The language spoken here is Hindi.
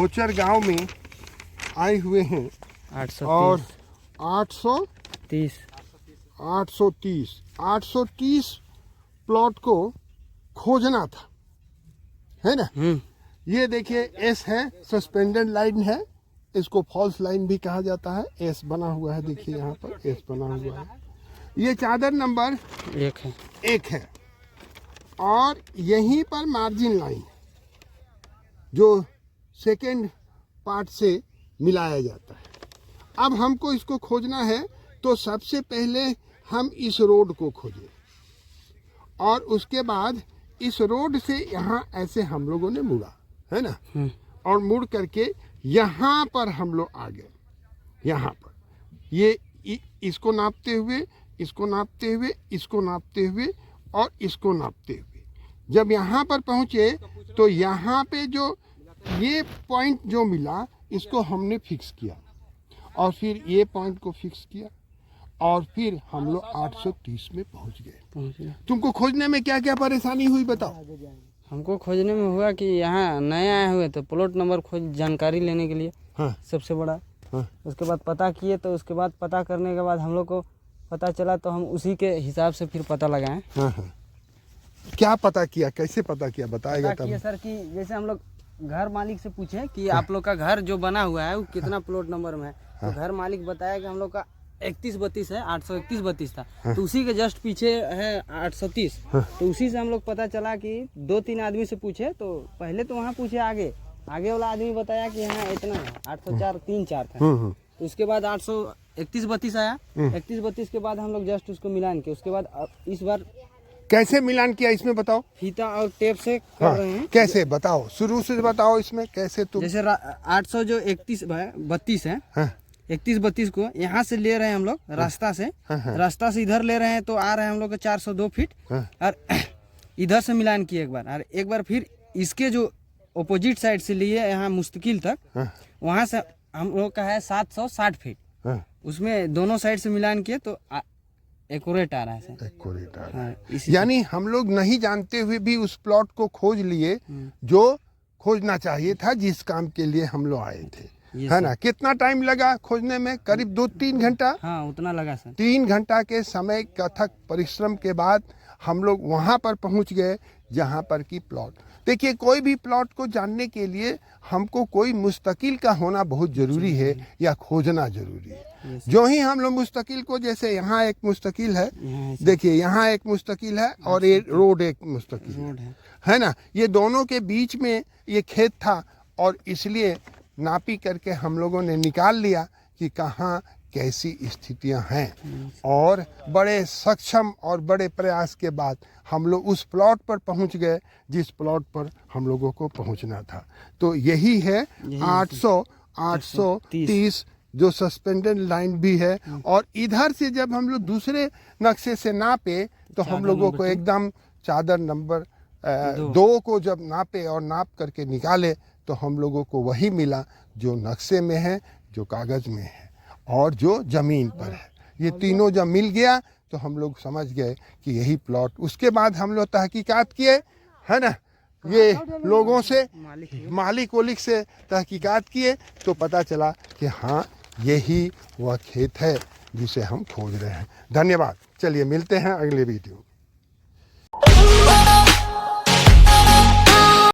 खोचर गांव में आए हुए हैं 830 और 830 30 830 प्लॉट को खोजना था, है ना। ये देखिए एस है, सस्पेंडेड लाइन है, इसको फॉल्स लाइन भी कहा जाता है। एस बना हुआ है, देखिए यहाँ पर एस बना हुआ है। ये चादर नंबर 1 है और यहीं पर मार्जिन लाइन जो सेकेंड पार्ट से मिलाया जाता है। अब हमको इसको खोजना है तो सबसे पहले हम इस रोड को खोजें और उसके बाद इस रोड से यहाँ ऐसे हम लोगों ने मुड़ा, है ना, और मुड़ करके यहाँ पर हम लोग आ गए। यहाँ पर ये इसको नापते हुए, इसको नापते हुए, इसको नापते हुए और इसको नापते हुए जब यहाँ पर पहुँचे तो यहाँ पे जो ये पॉइंट जो मिला इसको हमने फिक्स किया और फिर ये पॉइंट को फिक्स किया और फिर हम लोग 830 में पहुँच गए। तुमको खोजने में क्या क्या परेशानी हुई बताओ। हमको खोजने में हुआ कि यहाँ नए आए हुए तो प्लॉट नंबर खोज जानकारी लेने के लिए, हाँ। सबसे बड़ा। हाँ। उसके बाद पता किए तो उसके बाद पता करने के बाद हम लोग को पता चला तो हम उसी के हिसाब से फिर पता लगाएं। हाँ हाँ। क्या पता किया, कैसे पता किया बताएगा पता किया सर कि जैसे हम लोग घर मालिक से पूछे कि आप लोग का घर जो बना हुआ है वो कितना प्लॉट नंबर में है। तो घर मालिक बताया कि हम लोग का 3132 है, 831-32 था। तो उसी के जस्ट पीछे है 830। तो उसी से हम लोग पता चला कि 2-3 आदमी से पूछे तो पहले तो वहाँ पूछे आगे वाला आदमी बताया कि यहाँ इतना है 804-34 था। तो उसके बाद 831-32 आया। 31-32 के बाद हम लोग जस्ट उसको मिलान किया। उसके बाद इस बार कैसे मिलान किया इसमें बताओ। फीता और टेप से कर रहे हैं। कैसे बताओ, शुरू से बताओ इसमें कैसे तुम। जैसे 800 जो 31-32 है, 31-32 को यहाँ से ले रहे हैं हम लोग रास्ता से। रास्ता से इधर ले रहे हैं तो आ रहे हैं हम लोग 402 फीट। और इधर से मिलान किए एक बार, और एक बार फिर इसके जो अपोजिट साइड से लिए यहाँ मुस्तकिल तक, वहाँ से हम लोग का है 760 फीट। उसमें दोनों साइड से मिलान किए तो एक्यूरेट आ रहा है सर। एक्यूरेट आ रहा है। यानी हम लोग नहीं जानते हुए भी उस प्लॉट को खोज लिए जो खोजना चाहिए था, जिस काम के लिए हम लोग आए थे, है ना। कितना टाइम लगा खोजने में? करीब 2-3 घंटा। हाँ, उतना लगा सर। 3 घंटा के समय कथक परिश्रम के बाद हम लोग वहाँ पर पहुँच गए जहाँ पर की प्लॉट। देखिए, कोई भी प्लॉट को जानने के लिए हमको कोई मुस्तकिल का होना बहुत ज़रूरी है या खोजना ज़रूरी है। जो ही हम लोग मुस्तकिल को, जैसे यहाँ एक मुस्तकिल है, देखिए यहाँ एक मुस्तकिल है और ये रोड एक मुस्तकिल है ना। ये दोनों के बीच में ये खेत था और इसलिए नापी करके हम लोगों ने निकाल लिया कि कहाँ कैसी स्थितियां हैं, और बड़े सक्षम और बड़े प्रयास के बाद हम लोग उस प्लॉट पर पहुंच गए जिस प्लॉट पर हम लोगों को पहुंचना था। तो यही है 830 जो सस्पेंडेड लाइन भी है। और इधर से जब हम लोग दूसरे नक्शे से नापे तो हम लोगों को एकदम चादर नंबर 2 को जब नापे और नाप करके निकाले तो हम लोगों को वही मिला जो नक्शे में है, जो कागज़ में है और जो ज़मीन पर है। ये तीनों जब मिल गया तो हम लोग समझ गए कि यही प्लॉट। उसके बाद हम लोग तहकीकात किए, है ना, ये लोगों से, मालिक वालिक से तहकीकात किए तो पता चला कि हाँ यही वह खेत है जिसे हम खोज रहे हैं। धन्यवाद। चलिए मिलते हैं अगले वीडियो।